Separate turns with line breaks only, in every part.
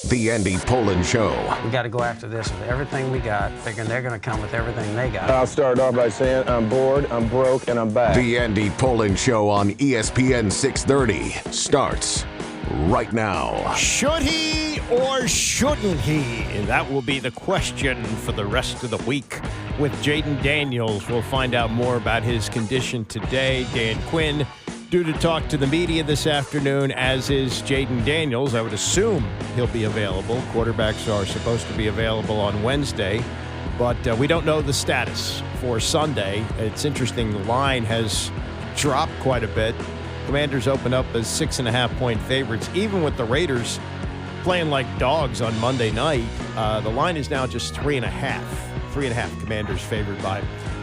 The Andy Pollin Show.
We got to go after this with everything we got, figuring they're going to come with everything they got.
I'll start off by saying I'm bored, I'm broke, and I'm back.
The Andy Pollin Show on ESPN 630 starts right now.
Should he or shouldn't he? That will be the question for the rest of the week. With Jayden Daniels, we'll find out more about his condition today. Dan Quinn due to talk to the media this afternoon, as is Jayden Daniels. I would assume he'll be available. Quarterbacks are supposed to be available on Wednesday, but we don't know the status for Sunday. It's interesting. The line has dropped quite a bit. Commanders open up as 6.5-point favorites, even with the Raiders playing like dogs on Monday night. The line is now just 3.5. 3.5 Commanders favored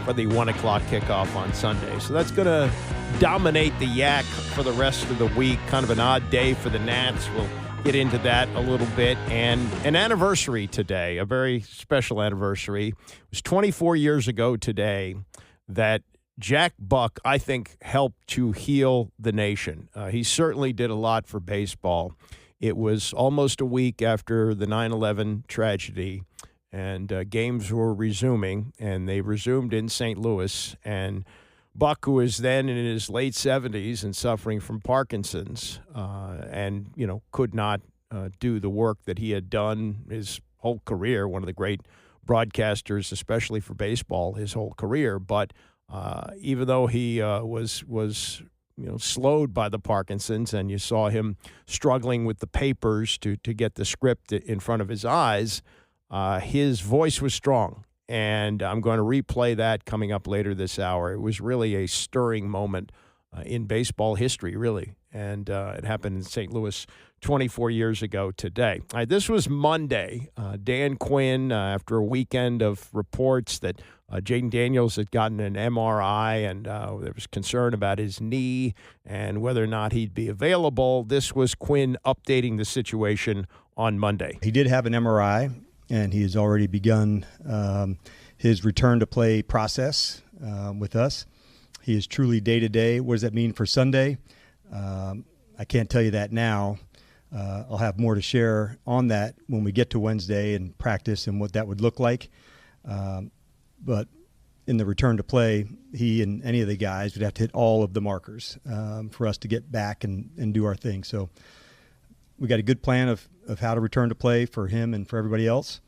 for the 1 o'clock kickoff on Sunday. So that's going to dominate the yak for the rest of the week. Kind of an odd day for the Nats. We'll get into that a little bit. And an anniversary today, a very special anniversary. It was 24 years ago today that Jack Buck, I think, helped to heal the nation. He certainly did a lot for baseball. It was almost a week after the 9/11 tragedy, and games were resuming, and they resumed in St. Louis. And Buck, who was then in his late 70s and suffering from Parkinson's, and could not do the work that he had done his whole career, one of the great broadcasters, especially for baseball, his whole career. But even though he was slowed by the Parkinson's, and you saw him struggling with the papers to get the script in front of his eyes, his voice was strong. And I'm going to replay that coming up later this hour. It was really a stirring moment in baseball history, really. And it happened in St. Louis 24 years ago today. All right, this was Monday. Dan Quinn, after a weekend of reports that Jayden Daniels had gotten an MRI, and there was concern about his knee and whether or not he'd be available. This was Quinn updating the situation on Monday.
He did have an MRI, and he has already begun his return to play process with us. He is truly day-to-day. What does that mean for Sunday? I can't tell you that now. I'll have more to share on that when we get to Wednesday and practice and what that would look like. But in the return to play, he and any of the guys would have to hit all of the markers for us to get back and do our thing. So we got a good plan of how to return to play for him and for everybody else.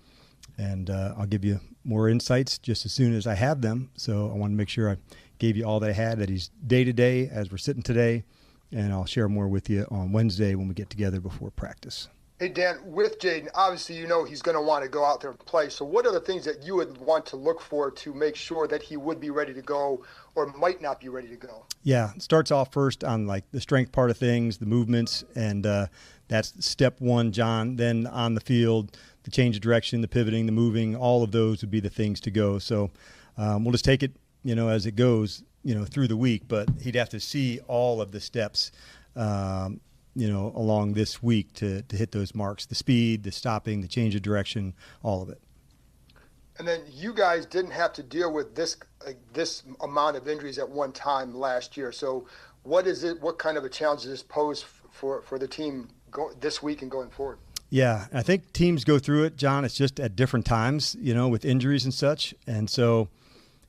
And I'll give you more insights just as soon as I have them. So I want to make sure I gave you all that I had, that he's day-to-day as we're sitting today. And I'll share more with you on Wednesday when we get together before practice.
Hey, Dan, with Jayden, obviously he's going to want to go out there and play. So what are the things that you would want to look for to make sure that he would be ready to go or might not be ready to go?
Yeah, it starts off first on like the strength part of things, the movements, and that's step one, John. Then on the field, the change of direction, the pivoting, the moving, all of those would be the things to go. So we'll just take it, as it goes, through the week. But he'd have to see all of the steps along this week to hit those marks, the speed, the stopping, the change of direction, all of it.
And then you guys didn't have to deal with this amount of injuries at one time last year. So what kind of a challenge does this pose for the team this week and going forward?
Yeah, I think teams go through it, John. It's just at different times, with injuries and such. And so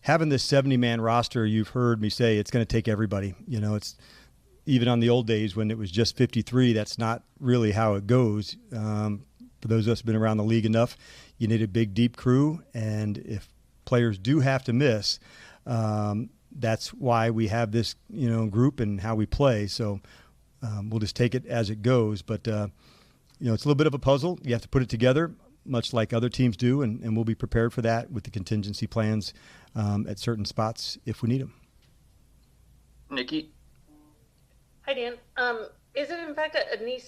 having this 70-man roster, you've heard me say it's going to take everybody. It's even on the old days when it was just 53, that's not really how it goes. For those of us who've been around the league enough, you need a big, deep crew. And if players do have to miss, that's why we have this, group and how we play. So we'll just take it as it goes. But, it's a little bit of a puzzle. You have to put it together, much like other teams do, and we'll be prepared for that with the contingency plans at certain spots if we need them.
Nikki?
Hi, Dan. Is it in fact a knee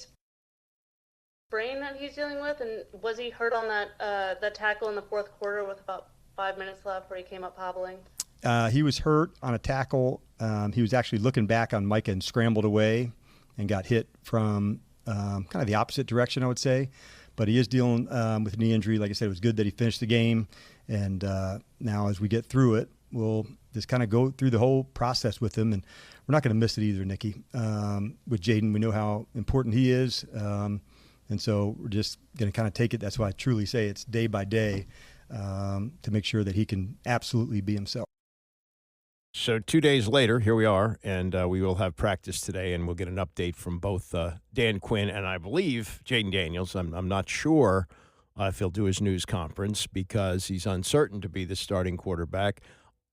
sprain that he's dealing with? And was he hurt on that tackle in the fourth quarter with about 5 minutes left where he came up hobbling?
He was hurt on a tackle. He was actually looking back on Micah and scrambled away and got hit from kind of the opposite direction, I would say. But he is dealing with a knee injury. Like I said, it was good that he finished the game. And now as we get through it, we'll just kind of go through the whole process with him. And we're not going to miss it either, Nikki. With Jayden, we know how important he is. And And so we're just going to kind of take it. That's why I truly say it's day by day to make sure that he can absolutely be himself.
So 2 days later, here we are, and we will have practice today, and we'll get an update from both Dan Quinn and I believe Jayden Daniels. I'm not sure if he'll do his news conference because he's uncertain to be the starting quarterback.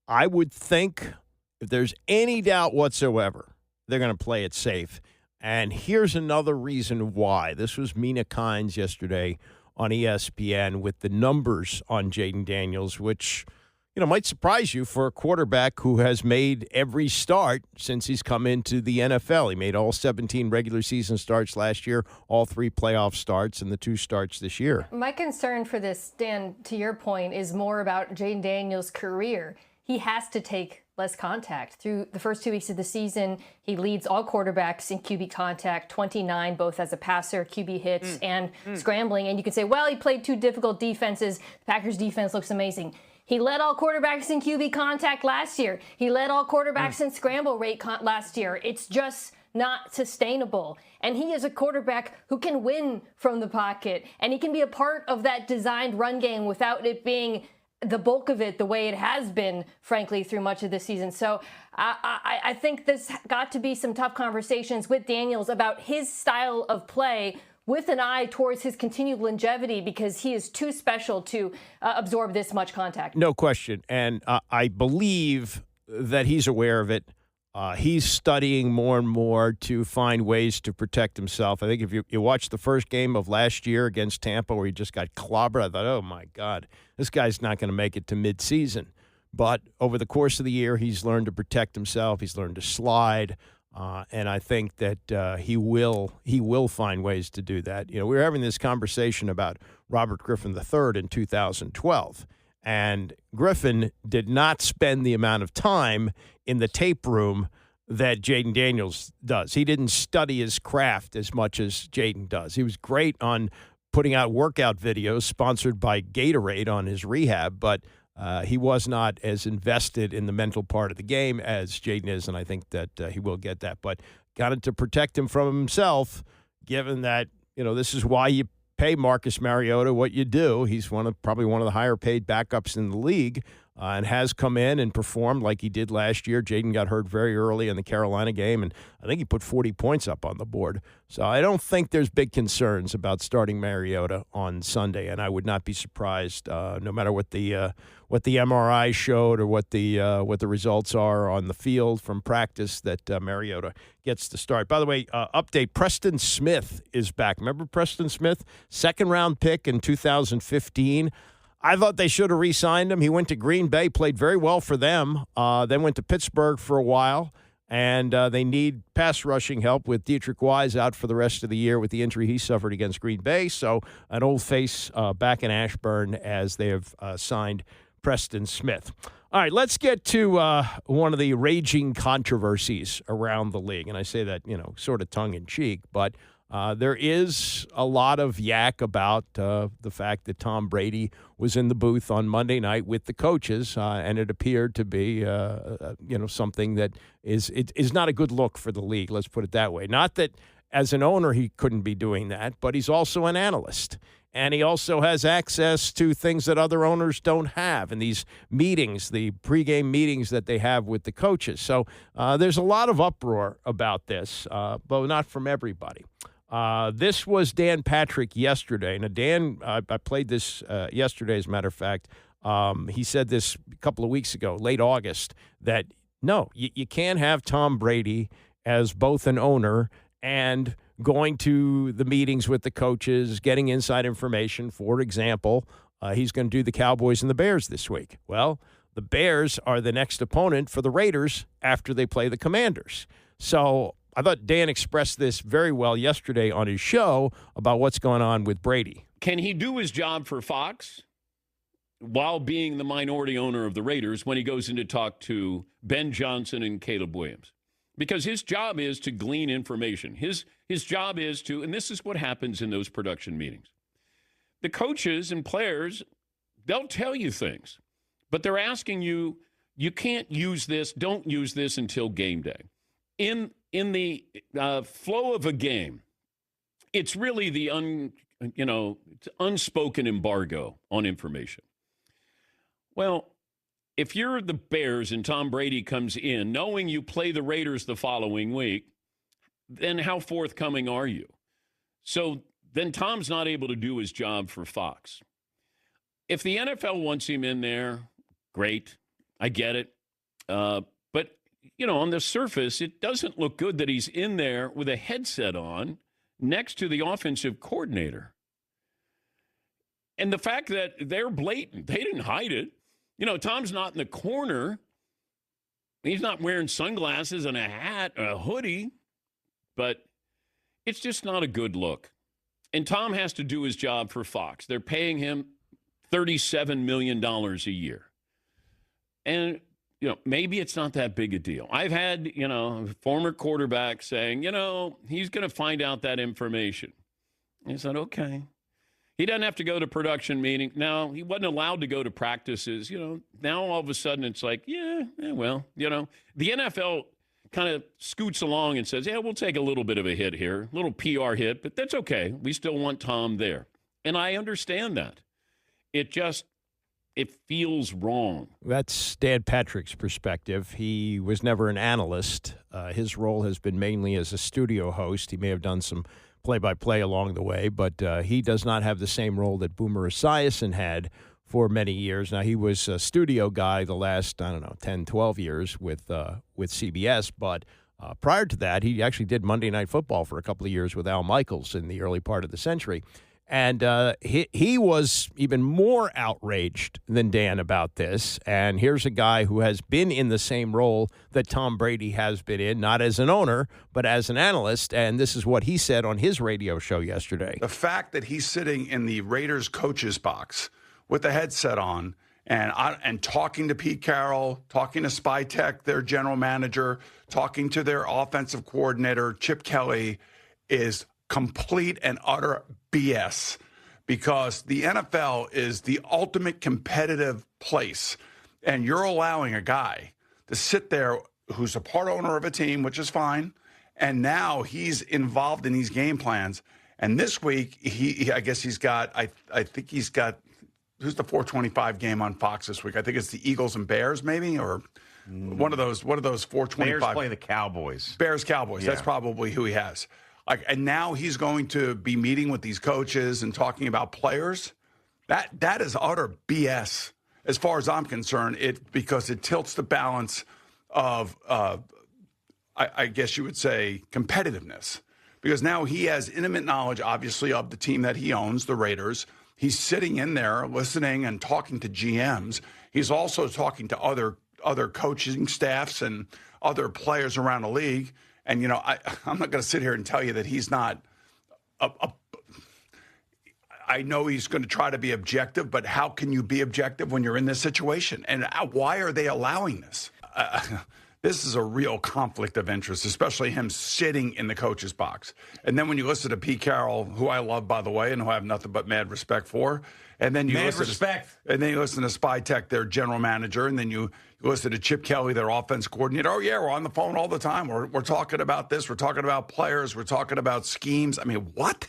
I would think if there's any doubt whatsoever, they're going to play it safe. And here's another reason why. This was Mina Kimes yesterday on ESPN with the numbers on Jayden Daniels, which might surprise you for a quarterback who has made every start since he's come into the NFL. He made all 17 regular season starts last year, all 3 playoff starts, and the 2 starts this year.
My concern for this, Dan, to your point, is more about Jayden Daniels' career. He has to take less contact. Through the first 2 weeks of the season, he leads all quarterbacks in QB contact, 29, both as a passer, QB hits, and scrambling. And you can say, well, he played 2 difficult defenses. The Packers' defense looks amazing. He led all quarterbacks in QB contact last year. He led all quarterbacks in scramble rate last year. It's just not sustainable. And he is a quarterback who can win from the pocket, and he can be a part of that designed run game without it being the bulk of it the way it has been, frankly, through much of the season. So I think there's got to be some tough conversations with Daniels about his style of play with an eye towards his continued longevity because he is too special to absorb this much contact.
No question. And I believe that he's aware of it. He's studying more and more to find ways to protect himself. I think if you watch the first game of last year against Tampa where he just got clobbered, I thought, oh, my God, this guy's not going to make it to midseason. But over the course of the year, he's learned to protect himself. He's learned to slide. And I think that he will find ways to do that. We were having this conversation about Robert Griffin III in 2012, and Griffin did not spend the amount of time in the tape room that Jayden Daniels does. He didn't study his craft as much as Jayden does. He was great on putting out workout videos sponsored by Gatorade on his rehab, but he was not as invested in the mental part of the game as Jayden is, and I think that he will get that. But got it to protect him from himself, given that, this is why you pay Marcus Mariota what you do. He's probably one of the higher paid backups in the league and has come in and performed like he did last year. Jayden got hurt very early in the Carolina game, and I think he put 40 points up on the board. So I don't think there's big concerns about starting Mariota on Sunday, and I would not be surprised, no matter what the MRI showed or what the results are on the field from practice, that Mariota gets to start. By the way, update: Preston Smith is back. Remember Preston Smith, 2nd-round pick in 2015. I thought they should have re-signed him. He went to Green Bay, played very well for them, then went to Pittsburgh for a while, and they need pass rushing help with Dietrich Wise out for the rest of the year with the injury he suffered against Green Bay. So an old face back in Ashburn as they have signed Preston Smith. All right, let's get to one of the raging controversies around the league. And I say that, sort of tongue-in-cheek, but there is a lot of yak about the fact that Tom Brady was in the booth on Monday night with the coaches, and it appeared to be, something that is not a good look for the league. Let's put it that way. Not that as an owner he couldn't be doing that, but he's also an analyst. And he also has access to things that other owners don't have in these meetings, the pregame meetings that they have with the coaches. So there's a lot of uproar about this, but not from everybody. This was Dan Patrick yesterday. Now, Dan, I played this yesterday, as a matter of fact. He said this a couple of weeks ago, late August, that no, you can't have Tom Brady as both an owner and going to the meetings with the coaches, getting inside information. For example, he's going to do the Cowboys and the Bears this week. Well, the Bears are the next opponent for the Raiders after they play the Commanders. So I thought Dan expressed this very well yesterday on his show about what's going on with Brady.
Can he do his job for Fox while being the minority owner of the Raiders when he goes in to talk to Ben Johnson and Caleb Williams? Because his job is to glean information. His job is to, and this is what happens in those production meetings. The coaches and players, they'll tell you things, but they're asking you, you can't use this, don't use this until game day. In the flow of a game, It's really the unspoken embargo on information. Well, if you're the Bears and Tom Brady comes in, knowing you play the Raiders the following week, then how forthcoming are you? So then Tom's not able to do his job for Fox. If the NFL wants him in there, great. I get it. But, on the surface, it doesn't look good that he's in there with a headset on next to the offensive coordinator. And the fact that they're blatant, they didn't hide it. Tom's not in the corner. He's not wearing sunglasses and a hat or a hoodie. But it's just not a good look. And Tom has to do his job for Fox. They're paying him $37 million a year. And, maybe it's not that big a deal. I've had, a former quarterback saying, he's going to find out that information. And I said, okay. He doesn't have to go to production meetings. Now, he wasn't allowed to go to practices. Now all of a sudden it's like, well, the NFL kind of scoots along and says, we'll take a little bit of a hit here, a little PR hit, but that's okay. We still want Tom there. And I understand that. It feels wrong.
That's Dan Patrick's perspective. He was never an analyst. His role has been mainly as a studio host. He may have done some play-by-play along the way, but he does not have the same role that Boomer Esiason had for many years. Now, he was a studio guy the last, 10, 12 years with CBS, but prior to that, he actually did Monday Night Football for a couple of years with Al Michaels in the early part of the century. And he was even more outraged than Dan about this. And here's a guy who has been in the same role that Tom Brady has been in, not as an owner, but as an analyst. And this is what he said on his radio show yesterday.
The fact that he's sitting in the Raiders coach's box with the headset on and talking to Pete Carroll, talking to Spytek, their general manager, talking to their offensive coordinator, Chip Kelly, is complete and utter BS, because the NFL is the ultimate competitive place, and you're allowing a guy to sit there who's a part owner of a team, which is fine, and now he's involved in these game plans. And this week, I think he's got who's the 425 game on Fox this week? I think it's the Eagles and Bears, maybe, or one of those 425.
Bears play the Cowboys.
Bears Cowboys.
Yeah.
That's probably who he has. And now he's going to be meeting with these coaches and talking about players. That is utter BS as far as I'm concerned, because it tilts the balance of, I guess you would say, competitiveness. Because now he has intimate knowledge, obviously, of the team that he owns, the Raiders. He's sitting in there listening and talking to GMs. He's also talking to other coaching staffs and other players around the league. And, I'm not going to sit here and tell you that he's not I know he's going to try to be objective, but how can you be objective when you're in this situation? And why are they allowing this? This is a real conflict of interest, especially him sitting in the coach's box. And then when you listen to Pete Carroll, who I love, by the way, and who I have nothing but mad respect for, and then you listen to Spytek, their general manager, and then you listen to Chip Kelly, their offense coordinator. Oh, yeah, we're on the phone all the time. We're talking about this. We're talking about players. We're talking about schemes. I mean, what?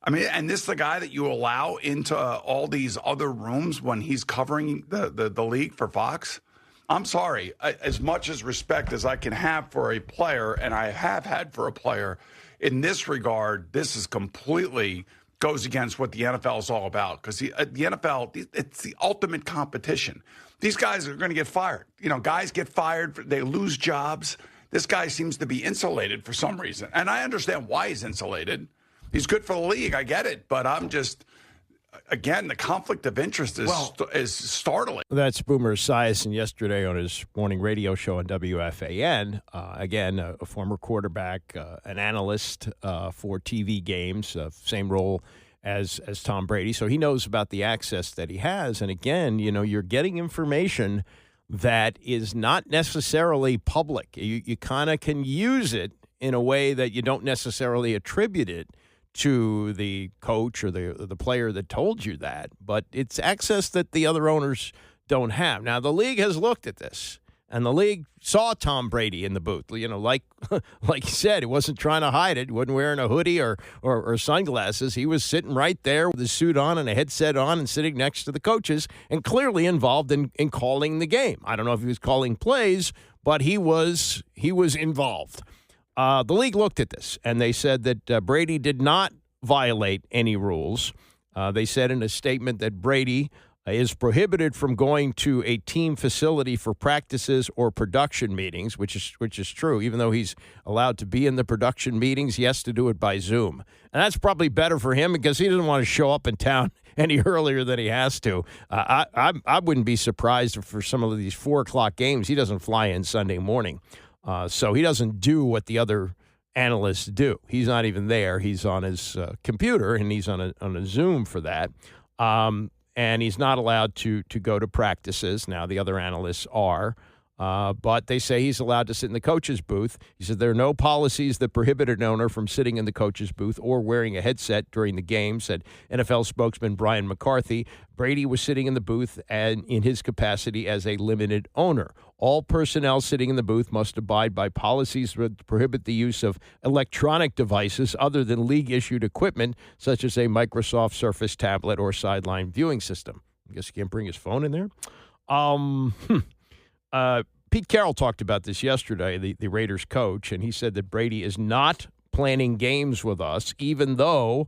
And this is the guy that you allow into all these other rooms when he's covering the league for Fox? I'm sorry. As much as respect as I can have for a player, and I have had for a player, in this regard, this is completely goes against what the NFL is all about. Because the NFL, it's the ultimate competition. These guys are going to get fired. Guys get fired. They lose jobs. This guy seems to be insulated for some reason. And I understand why he's insulated. He's good for the league. I get it. But I'm just... Again, the conflict of interest is startling.
That's Boomer Esiason yesterday on his morning radio show on WFAN. Again, a former quarterback, an analyst for TV games, same role as Tom Brady. So he knows about the access that he has. And again, you're getting information that is not necessarily public. You kind of can use it in a way that you don't necessarily attribute it to the coach or the player that told you that, but it's access that the other owners don't have. Now, the league has looked at this, And the league saw Tom Brady in the booth. You know, like you said, he wasn't trying to hide it. He wasn't wearing a hoodie or sunglasses. He was sitting right there with his suit on and a headset on and sitting next to the coaches and clearly involved in calling the game. I don't know if he was calling plays, but he was involved. The league looked at this, and they said that Brady did not violate any rules. They said in a statement that Brady is prohibited from going to a team facility for practices or production meetings, which is true. Even though he's allowed to be in the production meetings, he has to do it by Zoom. And that's probably better for him because he doesn't want to show up in town any earlier than he has to. I wouldn't be surprised if for some of these 4 o'clock games, he doesn't fly in Sunday morning. So he doesn't do what the other analysts do. He's not even there. He's on his computer, and he's on a Zoom for that. And he's not allowed to go to practices. Now, the other analysts are. But they say he's allowed to sit in the coach's booth. He said there are no policies that prohibit an owner from sitting in the coach's booth or wearing a headset during the game, said NFL spokesman Brian McCarthy. Brady was sitting in the booth and in his capacity as a limited owner. All personnel sitting in the booth must abide by policies that prohibit the use of electronic devices other than league-issued equipment, such as a Microsoft Surface tablet or sideline viewing system. I guess he can't bring his phone in there. Pete Carroll talked about this yesterday, the Raiders coach, and he said that Brady is not planning games with us, even though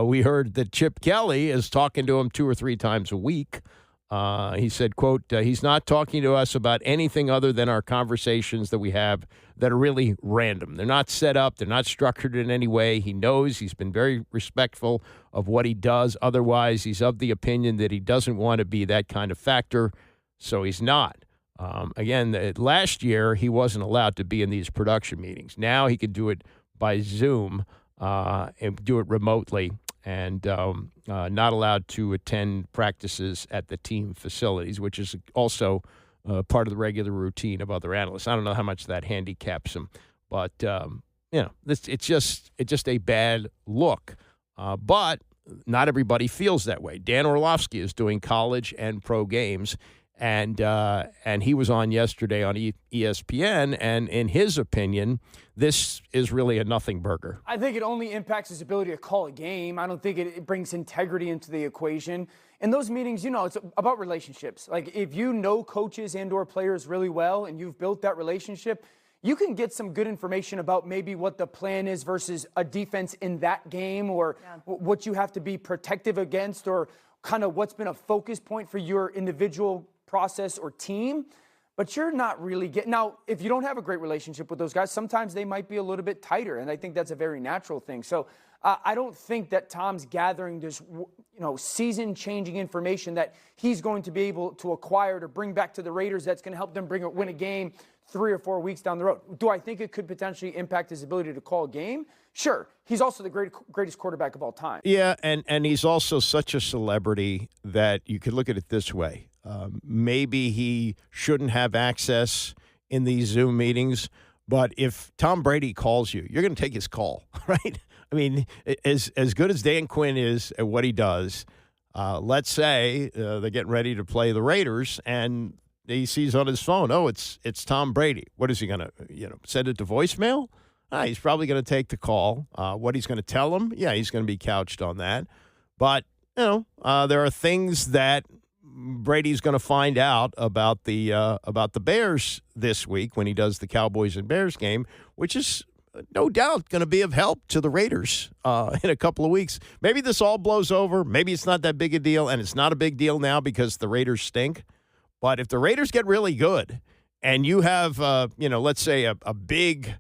we heard that Chip Kelly is talking to him 2 or 3 times a week. He said, quote, he's not talking to us about anything other than our conversations that we have that are really random. They're not set up. They're not structured in any way. He knows he's been very respectful of what he does. Otherwise, he's of the opinion that he doesn't want to be that kind of factor, so he's not. Again, last year, he wasn't allowed to be in these production meetings. Now he can do it by Zoom and do it remotely, and not allowed to attend practices at the team facilities, which is also part of the regular routine of other analysts. I don't know how much that handicaps him, but it's just a bad look. But not everybody feels that way. Dan Orlovsky is doing college and pro games. And he was on yesterday on ESPN, and in his opinion, this is really a nothing burger.
I think it only impacts his ability to call a game. I don't think it brings integrity into the equation. In those meetings, it's about relationships. Like, if you know coaches and or players really well and you've built that relationship, you can get some good information about maybe what the plan is versus a defense in that game, or what you have to be protective against, or kind of what's been a focus point for your individual process or team. But you're not really getting, now, if you don't have a great relationship with those guys, sometimes they might be a little bit tighter, and I think that's a very natural thing. So I don't think that Tom's gathering this, season-changing information that he's going to be able to acquire to bring back to the Raiders that's going to help them win a game 3 or 4 weeks down the road. Do I think it could potentially impact his ability to call a game? Sure. He's also the greatest quarterback of all time.
Yeah, and he's also such a celebrity that you could look at it this way. Maybe he shouldn't have access in these Zoom meetings, but if Tom Brady calls you, you're going to take his call, right? I mean, as good as Dan Quinn is at what he does, let's say they're getting ready to play the Raiders, and he sees on his phone, it's Tom Brady. What is he going to, send it to voicemail? He's probably going to take the call. What he's going to tell him, he's going to be couched on that. But, there are things that Brady's going to find out about the Bears this week when he does the Cowboys and Bears game, which is no doubt going to be of help to the Raiders in a couple of weeks. Maybe this all blows over. Maybe it's not that big a deal, and it's not a big deal now because the Raiders stink. But if the Raiders get really good and you have, let's say a big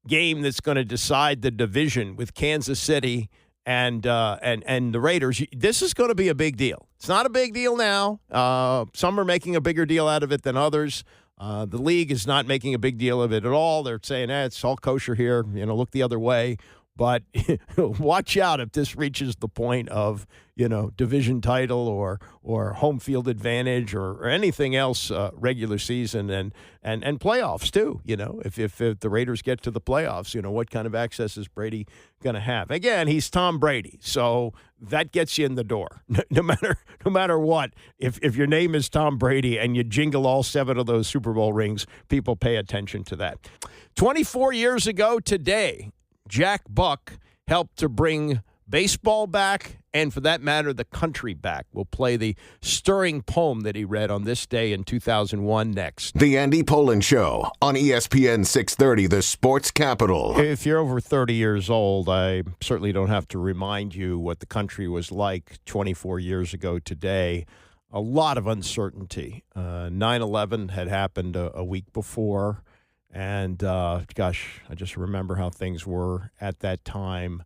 game that's going to decide the division with Kansas City and the Raiders, this is going to be a big deal. It's not a big deal now. Some are making a bigger deal out of it than others. The league is not making a big deal of it at all. They're saying, it's all kosher here. Look the other way. But watch out if this reaches the point of, division title or home field advantage or anything else, regular season and playoffs too. If the Raiders get to the playoffs, what kind of access is Brady going to have? Again, he's Tom Brady, so that gets you in the door. No matter what, if your name is Tom Brady and you jingle all 7 of those Super Bowl rings, people pay attention to that. 24 years ago today, Jack Buck helped to bring baseball back, and for that matter, the country back. We'll play the stirring poem that he read on this day in 2001 next.
The Andy Pollin Show on ESPN 630, the sports capital.
If you're over 30 years old, I certainly don't have to remind you what the country was like 24 years ago today. A lot of uncertainty. 9/11 had happened a week before. And, I just remember how things were at that time,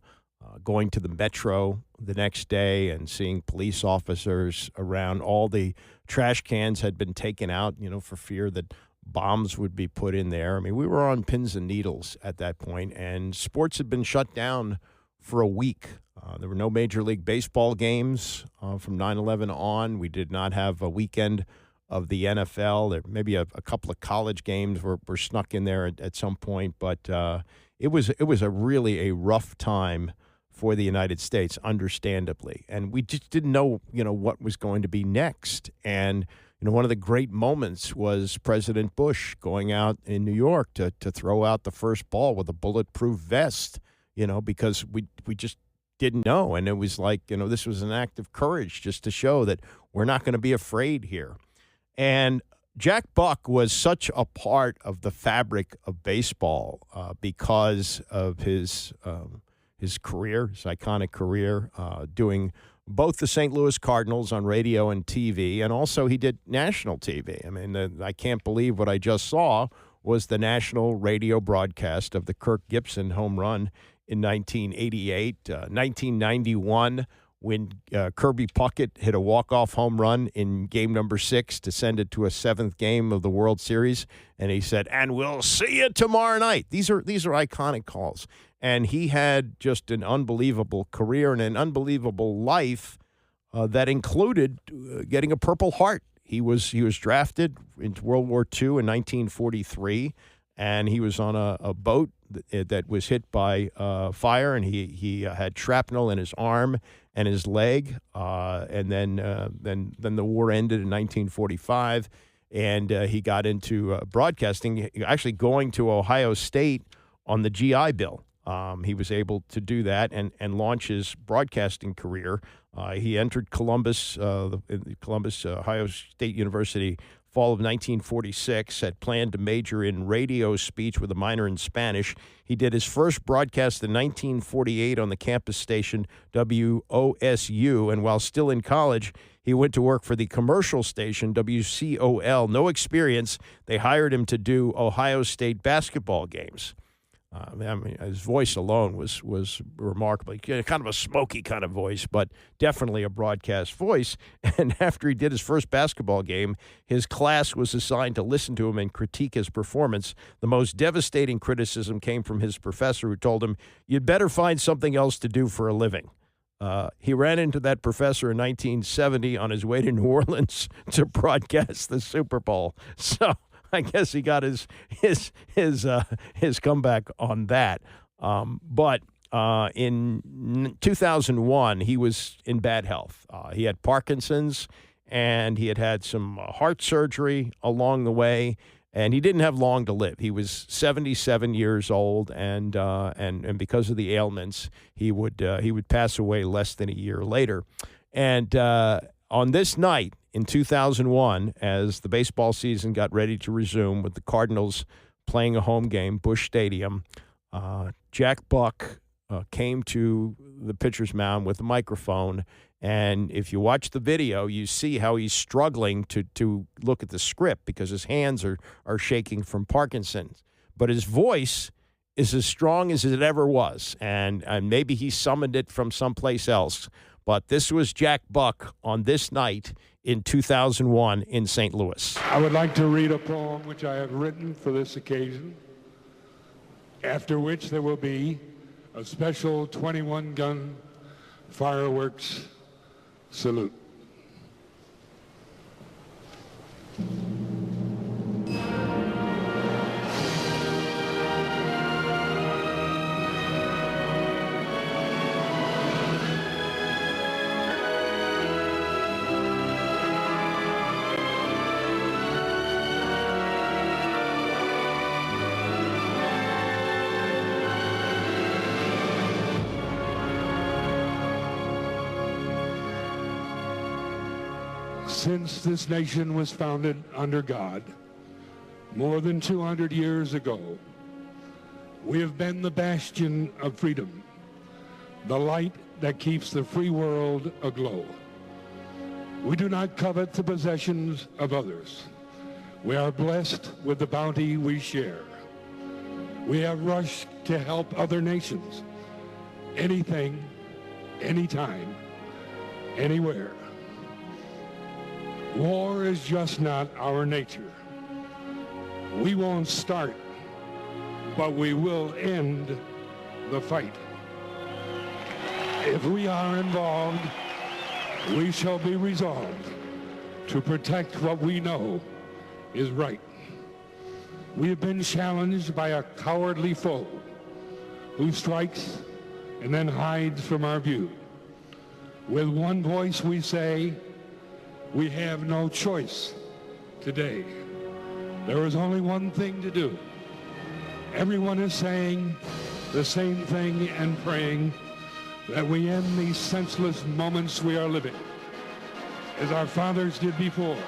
going to the Metro the next day and seeing police officers around. All the trash cans had been taken out, for fear that bombs would be put in there. I mean, we were on pins and needles at that point, and sports had been shut down for a week. There were no Major League Baseball games from 9/11 on. We did not have a weekend of the NFL. There maybe a couple of college games were snuck in there at some point, but it was a really rough time for the United States, understandably, and we just didn't know what was going to be next. And one of the great moments was President Bush going out in New York to throw out the first ball with a bulletproof vest, because we just didn't know, and it was like this was an act of courage just to show that we're not going to be afraid here. And Jack Buck was such a part of the fabric of baseball because of his career, his iconic career, doing both the St. Louis Cardinals on radio and TV, and also he did national TV. I mean, I can't believe what I just saw was the national radio broadcast of the Kirk Gibson home run in 1988, 1991. When Kirby Puckett hit a walk-off home run in game number 6 to send it to a 7th game of the World Series, and he said, "And we'll see you tomorrow night." These are iconic calls, and he had just an unbelievable career and an unbelievable life that included getting a Purple Heart. He was drafted into World War II in 1943, and he was on a boat that was hit by fire, and he had shrapnel in his arm and his leg, and then the war ended in 1945, and he got into broadcasting, actually going to Ohio State on the GI Bill. He was able to do that and launch his broadcasting career. He entered Columbus, Ohio State University, fall of 1946, had planned to major in radio speech with a minor in Spanish. He did his first broadcast in 1948 on the campus station WOSU, and while still in college, he went to work for the commercial station WCOL. No experience. They hired him to do Ohio State basketball games. I mean, his voice alone was remarkable. Kind of a smoky kind of voice, but definitely a broadcast voice. And after he did his first basketball game, his class was assigned to listen to him and critique his performance. The most devastating criticism came from his professor, who told him, "You'd better find something else to do for a living." He ran into that professor in 1970 on his way to New Orleans to broadcast the Super Bowl. So I guess he got his comeback on that. But in 2001, he was in bad health. He had Parkinson's, and he had some heart surgery along the way, and he didn't have long to live. He was 77 years old, and because of the ailments, he would pass away less than a year later. And on this night in 2001, as the baseball season got ready to resume with the Cardinals playing a home game, Busch Stadium, Jack Buck came to the pitcher's mound with a microphone. And if you watch the video, you see how he's struggling to look at the script because his hands are shaking from Parkinson's. But his voice is as strong as it ever was. And maybe he summoned it from someplace else. But this was Jack Buck on this night in 2001 in St. Louis.
I would like to read a poem which I have written for this occasion, after which there will be a special 21-gun fireworks salute. Since this nation was founded under God, more than 200 years ago, we have been the bastion of freedom, the light that keeps the free world aglow. We do not covet the possessions of others. We are blessed with the bounty we share. We have rushed to help other nations, anything, anytime, anywhere. War is just not our nature. We won't start, but we will end the fight. If we are involved, we shall be resolved to protect what we know is right. We have been challenged by a cowardly foe who strikes and then hides from our view. With one voice we say, we have no choice today. There is only one thing to do. Everyone is saying the same thing and praying that we end these senseless moments we are living. As our fathers did before,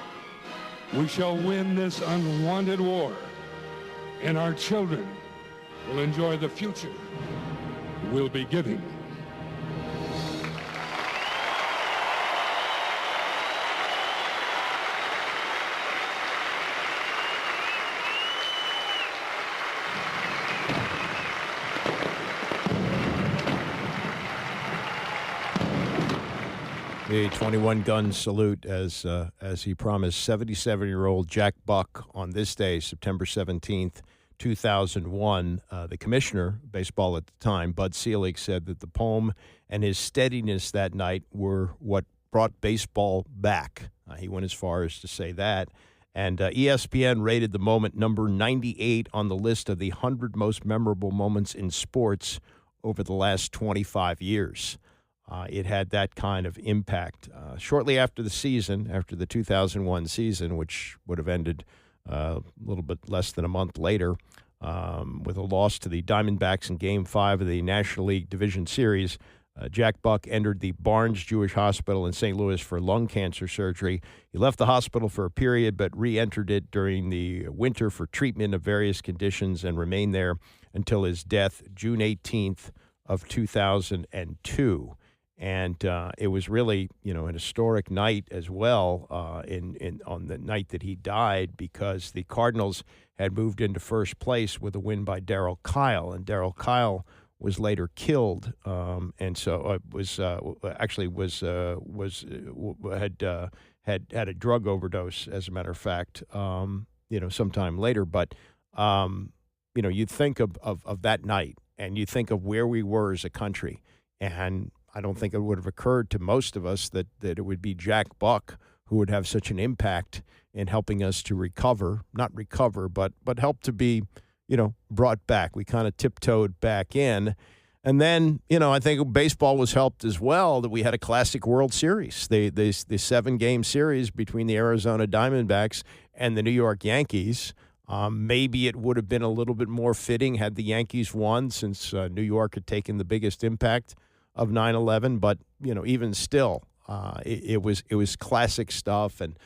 we shall win this unwanted war, and our children will enjoy the future we'll be giving.
The 21-gun salute, as he promised, 77-year-old Jack Buck on this day, September 17th, 2001. The commissioner, baseball at the time, Bud Selig, said that the poem and his steadiness that night were what brought baseball back. He went as far as to say that. And ESPN rated the moment number 98 on the list of the 100 most memorable moments in sports over the last 25 years. It had that kind of impact. Shortly after the season, after the 2001 season, which would have ended a little bit less than a month later with a loss to the Diamondbacks in Game 5 of the National League Division Series, Jack Buck entered the Barnes Jewish Hospital in St. Louis for lung cancer surgery. He left the hospital for a period but re-entered it during the winter for treatment of various conditions and remained there until his death, June 18th of 2002. And it was really, an historic night as well on the night that he died, because the Cardinals had moved into first place with a win by Darryl Kyle, and Darryl Kyle was later killed, and so had a drug overdose, as a matter of fact, sometime later. But you think of that night, and you think of where we were as a country, and I don't think it would have occurred to most of us that it would be Jack Buck who would have such an impact in helping us to not recover, but help to be, brought back. We kind of tiptoed back in. And then, I think baseball was helped as well that we had a classic World Series, the 7-game series between the Arizona Diamondbacks and the New York Yankees. Maybe it would have been a little bit more fitting had the Yankees won, since New York had taken the biggest impact of 9/11, but even still, it was classic stuff, and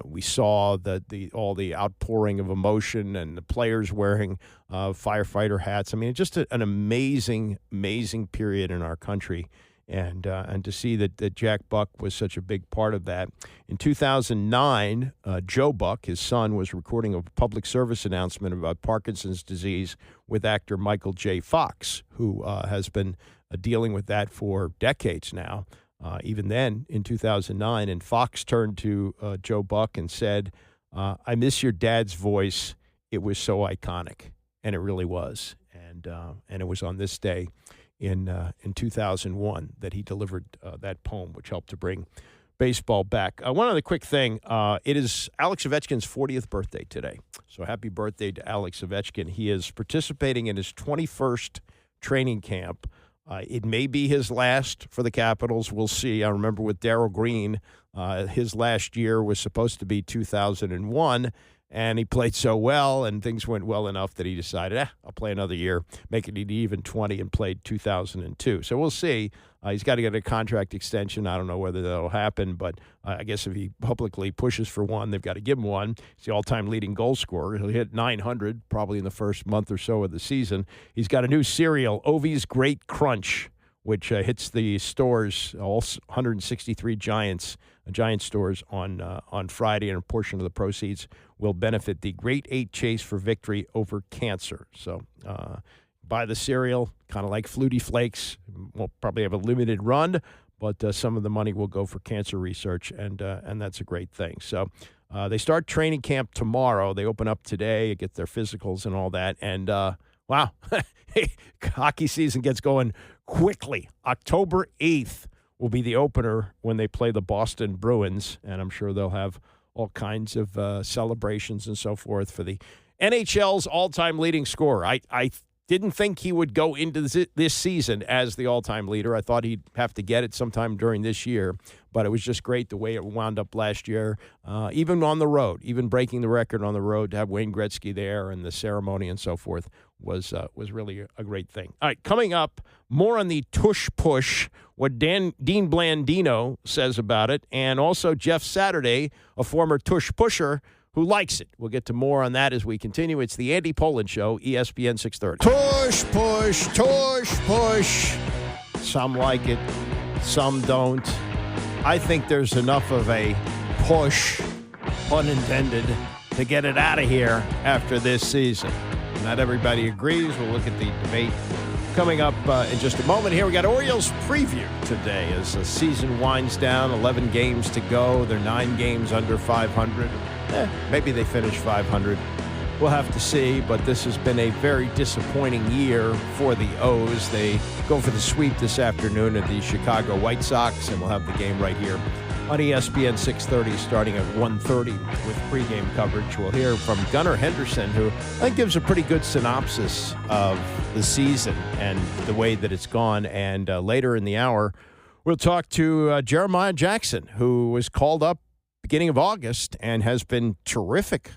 we saw all the outpouring of emotion and the players wearing firefighter hats. I mean, just an amazing period in our country, and to see that Jack Buck was such a big part of that. In 2009, Joe Buck, his son, was recording a public service announcement about Parkinson's disease with actor Michael J. Fox, who has been dealing with that for decades now, even then in 2009. And Fox turned to Joe Buck and said, I miss your dad's voice. It was so iconic. And it really was. and it was on this day in 2001 that he delivered that poem, which helped to bring baseball back. One other quick thing. It is Alex Ovechkin's 40th birthday today. So happy birthday to Alex Ovechkin. He is participating in his 21st training camp. It may be his last for the Capitals. We'll see. I remember with Darryl Green, his last year was supposed to be 2001, and he played so well, and things went well enough that he decided, I'll play another year, make it an even 20, and played 2002. So we'll see. He's got to get a contract extension. I don't know whether that'll happen, but I guess if he publicly pushes for one, they've got to give him one. He's the all-time leading goal scorer. He'll hit 900 probably in the first month or so of the season. He's got a new cereal, Ovi's Great Crunch, which hits the stores, all 163 Giant stores on Friday, and a portion of the proceeds will benefit the Great 8 Chase for Victory over Cancer. So buy the cereal, kind of like Flutie Flakes. We'll probably have a limited run, but some of the money will go for cancer research, and that's a great thing. So they start training camp tomorrow. They open up today, get their physicals and all that, and wow, hockey season gets going quickly. October 8th will be the opener when they play the Boston Bruins, and I'm sure they'll have all kinds of celebrations and so forth for the NHL's all-time leading scorer. I didn't think he would go into this season as the all-time leader. I thought he'd have to get it sometime during this year, but it was just great the way it wound up last year, even on the road, even breaking the record on the road, to have Wayne Gretzky there and the ceremony and so forth was really a great thing. All right, coming up, more on the Tush push, what Dean Blandino says about it, and also Jeff Saturday, a former Tush pusher, who likes it. We'll get to more on that as we continue. It's the Andy Poland Show, ESPN 630. Tush push, tush push. Some like it, some don't. I think there's enough of a push, pun intended, to get it out of here after this season. Not everybody agrees. We'll look at the debate coming up in just a moment. Here we got Orioles preview today as the season winds down. 11 games to go. They're 9 games under 500. Maybe they finish 500. We'll have to see, but this has been a very disappointing year for the O's. They go for the sweep this afternoon at the Chicago White Sox, and we'll have the game right here on ESPN 630 starting at 1:30 with pregame coverage. We'll hear from Gunnar Henderson, who I think gives a pretty good synopsis of the season and the way that it's gone. And later in the hour, we'll talk to Jeremiah Jackson, who was called up beginning of August and has been terrific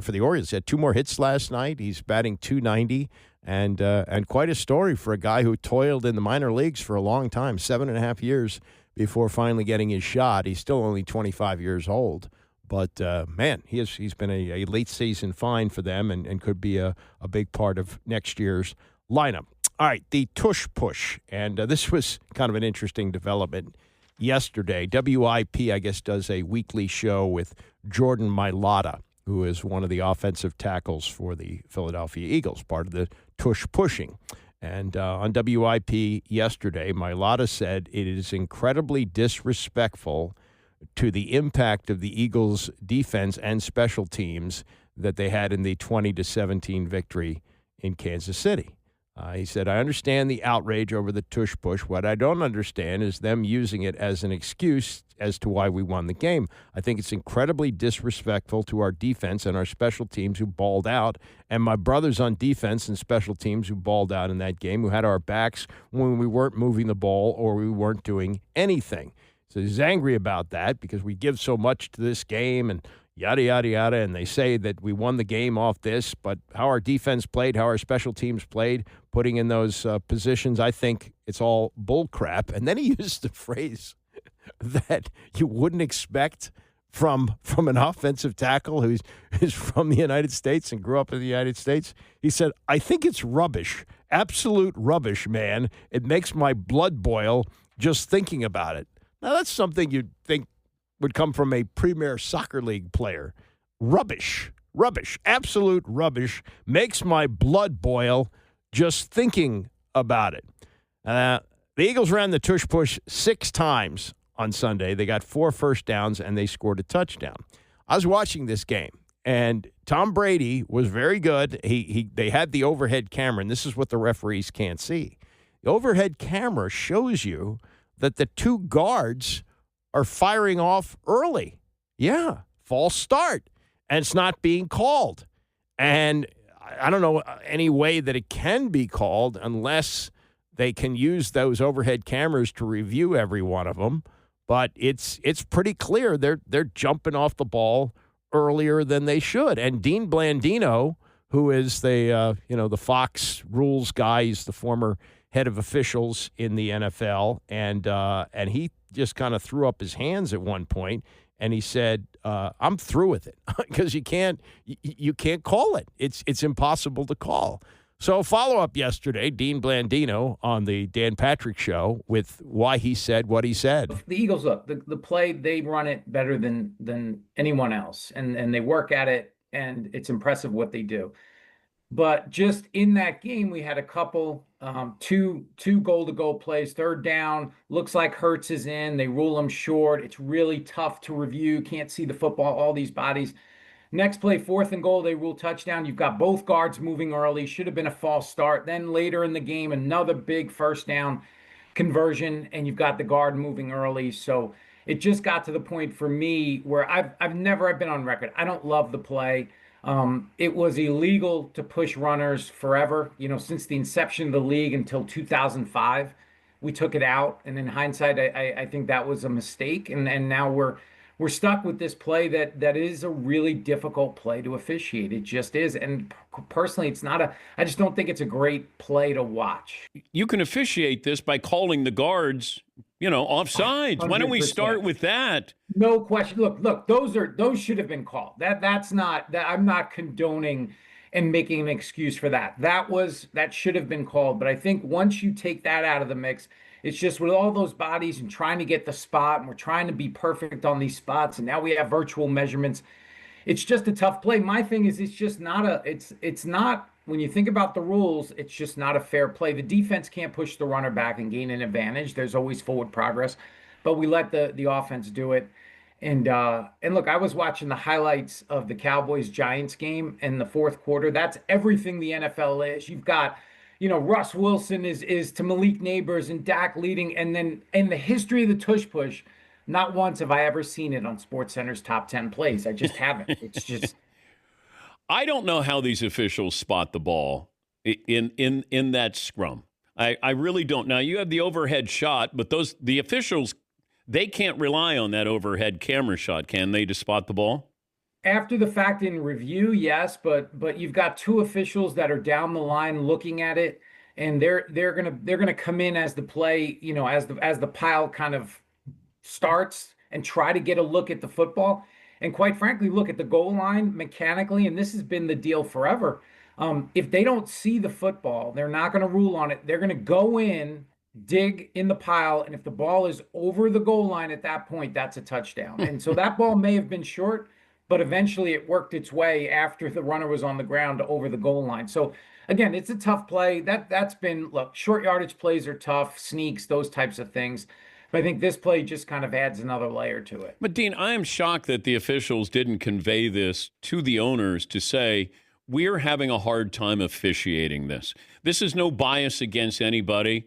for the Orioles. He had 2 more hits last night. He's batting .290, and quite a story for a guy who toiled in the minor leagues for a long time, 7.5 years before finally getting his shot. He's still only 25 years old, but man, he's been a late season find for them and could be a big part of next year's lineup. All right, the Tush push, and this was kind of an interesting development yesterday. WIP, I guess, does a weekly show with Jordan Mailata, who is one of the offensive tackles for the Philadelphia Eagles, part of the Tush pushing. And on WIP yesterday, Mailata said it is incredibly disrespectful to the impact of the Eagles' defense and special teams that they had in the 20-17 victory in Kansas City. He said, I understand the outrage over the Tush push. What I don't understand is them using it as an excuse as to why we won the game. I think it's incredibly disrespectful to our defense and our special teams who balled out, and my brothers on defense and special teams who balled out in that game, who had our backs when we weren't moving the ball or we weren't doing anything. So he's angry about that because we give so much to this game and yada, yada, yada, and they say that we won the game off this, but how our defense played, how our special teams played, putting in those positions, I think it's all bull crap. And then he used the phrase that you wouldn't expect from an offensive tackle who's from the United States and grew up in the United States. He said, I think it's rubbish, absolute rubbish, man. It makes my blood boil just thinking about it. Now, that's something you'd think would come from a Premier Soccer League player. Rubbish, absolute rubbish. Makes my blood boil just thinking about it. The Eagles ran the Tush push 6 times on Sunday. They got 4 first downs, and they scored a touchdown. I was watching this game, And Tom Brady was very good. They had the overhead camera, and this is what the referees can't see. The overhead camera shows you that the two guards are firing off early. Yeah, false start. And it's not being called. And I don't know any way that it can be called unless they can use those overhead cameras to review every one of them. But it's pretty clear they're jumping off the ball earlier than they should. And Dean Blandino, who is the Fox rules guy, he's the former head of officials in the NFL, and he just kind of threw up his hands at one point, and he said, "I'm through with it," because you can't call it. It's impossible to call. So follow up yesterday, Dean Blandino on the Dan Patrick Show with why he said what he said.
The Eagles, look, the play, they run it better than anyone else, and they work at it, and it's impressive what they do. But just in that game, we had a couple, two goal-to-goal plays, third down, looks like Hurts is in, they rule him short. It's really tough to review, can't see the football, all these bodies. Next play, 4th and goal, they rule touchdown. You've got both guards moving early, should have been a false start. Then later in the game, another big first down conversion, and you've got the guard moving early. So it just got to the point for me where I've never been on record. I don't love the play. It was illegal to push runners forever, since the inception of the league until 2005. We took it out, and in hindsight, I think that was a mistake. And now we're stuck with this play that is a really difficult play to officiate. It just is. And personally, I just don't think it's a great play to watch.
You can officiate this by calling the guards, offsides. 100%. Why don't we start with that?
No question. Look, those should have been called. That's not that I'm not condoning and making an excuse for that. That should have been called. But I think once you take that out of the mix, it's just with all those bodies and trying to get the spot, and we're trying to be perfect on these spots, and now we have virtual measurements. It's just a tough play. My thing is it's not, when you think about the rules, it's just not a fair play. The defense can't push the runner back and gain an advantage. There's always forward progress, but we let the offense do it. And look, I was watching the highlights of the Cowboys-Giants game in the fourth quarter. That's everything the NFL is. You've got Russ Wilson is to Malik Neighbors and Dak leading. And then in the history of the Tush push, not once have I ever seen it on SportsCenter's top 10 plays. I just haven't. It's just.
I don't know how these officials spot the ball in that scrum. I really don't. Now, you have the overhead shot, but the officials, they can't rely on that overhead camera shot, can they, to spot the ball?
After the fact in review, yes, but you've got two officials that are down the line looking at it, and they're gonna come in as the play, as the pile kind of starts and try to get a look at the football. And quite frankly, look at the goal line mechanically, and this has been the deal forever. If they don't see the football, they're not going to rule on it. They're going to go in, dig in the pile, and if the ball is over the goal line at that point, that's a touchdown. And so that ball may have been short, but eventually it worked its way after the runner was on the ground over the goal line. So again, it's a tough play. That's been, look, short yardage plays are tough, sneaks, those types of things. But I think this play just kind of adds another layer to it.
But Dean, I am shocked that the officials didn't convey this to the owners to say, we're having a hard time officiating this. This is no bias against anybody.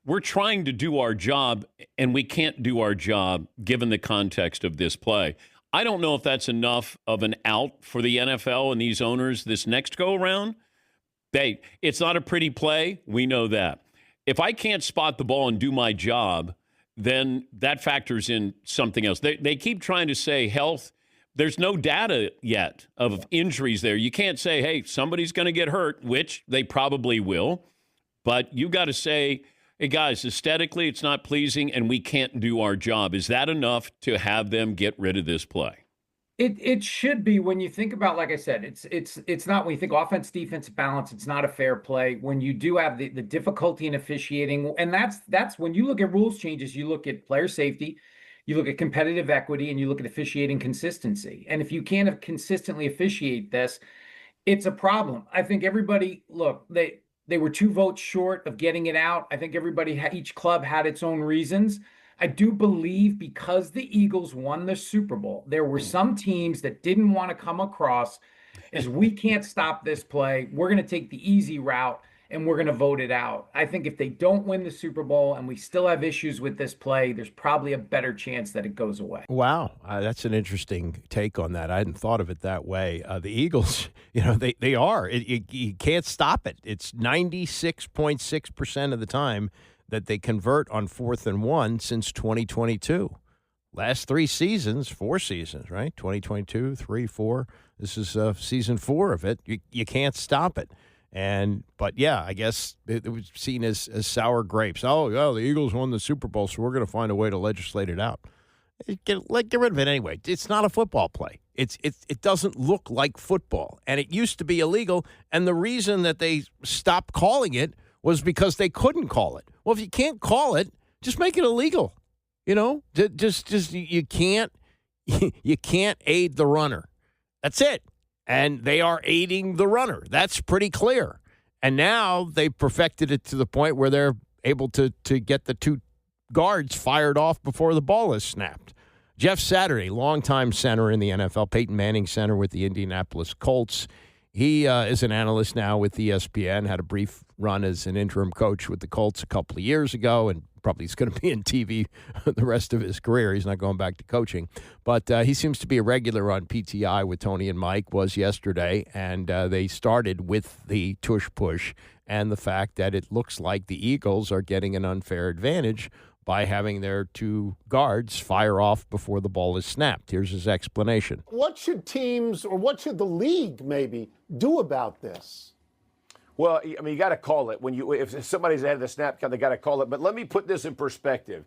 We're trying to do our job, and we can't do our job given the context of this play. I don't know if that's enough of an out for the NFL and these owners this next go-around. Hey, it's not a pretty play. We know that. If I can't spot the ball and do my job, then that factors in something else. They keep trying to say health. There's no data yet of injuries there. You can't say, hey, somebody's going to get hurt, which they probably will. But you got to say, hey, guys, aesthetically, it's not pleasing, and we can't do our job. Is that enough to have them get rid of this play?
It should be. When you think about, like I said, it's not, when you think offense, defense balance, it's not a fair play. When you do have the difficulty in officiating, and that's when you look at rules changes, you look at player safety, you look at competitive equity, and you look at officiating consistency. And if you can't consistently officiate this, it's a problem. I think everybody, look, they were 2 votes short of getting it out. I think each club had its own reasons. I do believe because the Eagles won the Super Bowl, there were some teams that didn't want to come across as we can't stop this play. We're going to take the easy route and we're going to vote it out. I think if they don't win the Super Bowl and we still have issues with this play, there's probably a better chance that it goes away.
Wow, that's an interesting take on that. I hadn't thought of it that way. The Eagles, they are. You can't stop it. It's 96.6% of the time that they convert on 4th and 1 since 2022. Last 4 seasons, right? 2022, 3, 4. This is season 4 of it. You can't stop it. But yeah, I guess it was seen as sour grapes. Oh, yeah, the Eagles won the Super Bowl, so we're going to find a way to legislate it out. Get rid of it anyway. It's not a football play. It doesn't look like football, and it used to be illegal. And the reason that they stopped calling it was because they couldn't call it. Well, if you can't call it, just make it illegal. Just you can't aid the runner. That's it. And they are aiding the runner. That's pretty clear. And now they've perfected it to the point where they're able to get the 2 guards fired off before the ball is snapped. Jeff Saturday, longtime center in the NFL, Peyton Manning center with the Indianapolis Colts. He is an analyst now with ESPN, had a brief run as an interim coach with the Colts a couple of years ago, and probably is going to be in TV the rest of his career. He's not going back to coaching. But he seems to be a regular on PTI with Tony and Mike, was yesterday, and they started with the tush push and the fact that it looks like the Eagles are getting an unfair advantage by having their 2 guards fire off before the ball is snapped. Here's his explanation.
What should teams, or what should the league maybe do about this?
Well, I mean, you got to call it. If somebody's ahead of the snap count, they got to call it. But let me put this in perspective.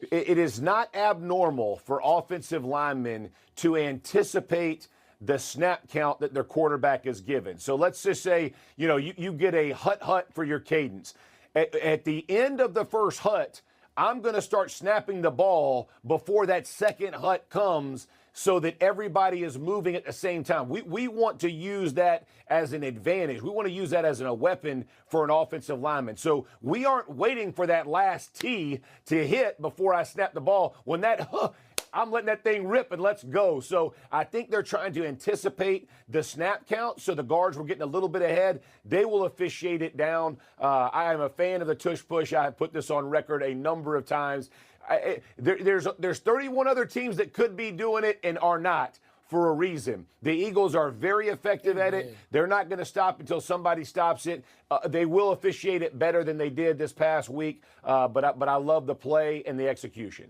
It is not abnormal for offensive linemen to anticipate the snap count that their quarterback is given. So let's just say, you get a hut for your cadence. At the end of the first hut, I'm going to start snapping the ball before that second hut comes so that everybody is moving at the same time. We want to use that as an advantage. We want to use that as a weapon for an offensive lineman. So we aren't waiting for that last T to hit before I snap the ball. When I'm letting that thing rip and let's go. So I think they're trying to anticipate the snap count. So the guards were getting a little bit ahead. They will officiate it down. I am a fan of the tush push. I have put this on record a number of times. There's 31 other teams that could be doing it and are not for a reason. The Eagles are very effective at it. They're not going to stop until somebody stops it. They will officiate it better than they did this past week. But I love the play and the execution.